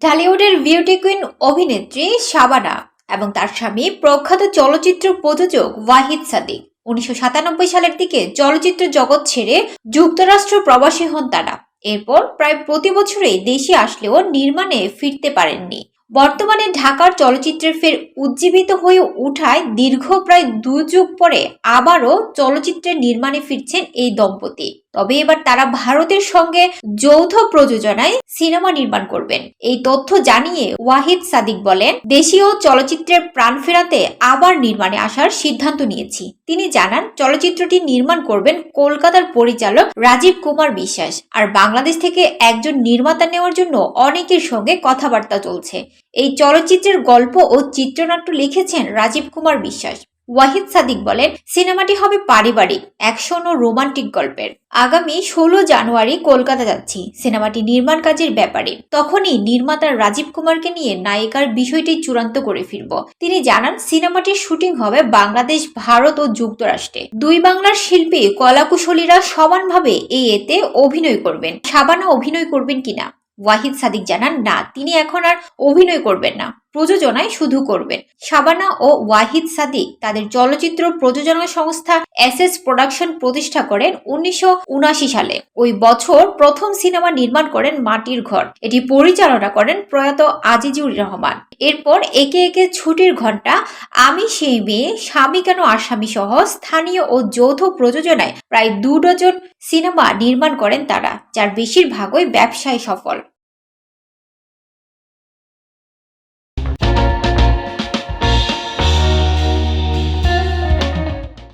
ঢালিউডের beauty queen অভিনেত্রী শাবানা এবং তার স্বামী প্রখ্যাত চলচ্চিত্র প্রযোজক ওয়াহিদ সাদিক 1997 সালের দিকে চলচ্চিত্র জগৎ ছেড়ে যুক্তরাষ্ট্র প্রবাসী হন তারা। এরপর প্রায় প্রতি বছরেই দেশে আসলেও নির্মাণে ফিরতে পারেননি। বর্তমানে ঢাকার চলচ্চিত্রের ফের উজ্জীবিত হয়ে উঠায় দীর্ঘ প্রায় 2 যুগ পরে আবারও চলচ্চিত্রের নির্মাণে ফিরছেন এই দম্পতি। তবে এবার তারা ভারতের সঙ্গে যৌথ প্রযোজনায় সিনেমা নির্মাণ করবেন। এই তথ্য জানিয়ে ওয়াহিদ সাদিক বলেন, দেশীয় চলচ্চিত্রের প্রাণ ফেরাতে আবার নির্মাণে আসার সিদ্ধান্ত নিয়েছি। তিনি জানান, চলচ্চিত্রটি নির্মাণ করবেন কলকাতার পরিচালক রাজীব কুমার বিশ্বাস। আর বাংলাদেশ থেকে একজন নির্মাতা নেওয়ার জন্য অনেকের সঙ্গে কথাবার্তা চলছে। এই চলচ্চিত্রের গল্প ও চিত্রনাট্য লিখেছেন রাজীব কুমার বিশ্বাস। ওয়াহিদ সাদিক বলেন, সিনেমাটি হবে পারিবারিক, অ্যাকশন ও রোমান্টিক গল্পের। আগামী 16 জানুয়ারি কলকাতা যাচ্ছি সিনেমাটি নির্মাণ কাজের ব্যাপারে। তখনই নির্মাতা রাজীব কুমারকে নিয়ে নায়িকার বিষয়টি চূড়ান্ত করে ফিরব। তিনি জানান, সিনেমাটির শুটিং হবে বাংলাদেশ, ভারত ও যুক্তরাষ্ট্রে। দুই বাংলার শিল্পী কলাকুশলীরা সমানভাবে এতে অভিনয় করবেন। শাবানা অভিনয় করবেন কিনা ওয়াহিদ সাদিক জানান, না, তিনি এখন আর অভিনয় করবেন না, প্রযোজনায় শুধু করবেন। শাবানা ও ওয়াহিদ সাদিক তাদের চলচ্চিত্র প্রযোজনা সংস্থা এসএস প্রোডাকশন প্রতিষ্ঠা করেন 1979 সালে। ওই বছর প্রথম সিনেমা নির্মাণ করেন মাটির ঘর। এটি পরিচালনা করেন প্রয়াত আজিজুর রহমান। এরপর একে একে ছুটির ঘন্টা, আমি সেই মেয়ে, স্বামী কেন আসামি সহ স্থানীয় ও যৌথ প্রযোজনায় প্রায় 2 ডজন সিনেমা নির্মাণ করেন তারা, যার বেশিরভাগই ব্যবসায় সফল।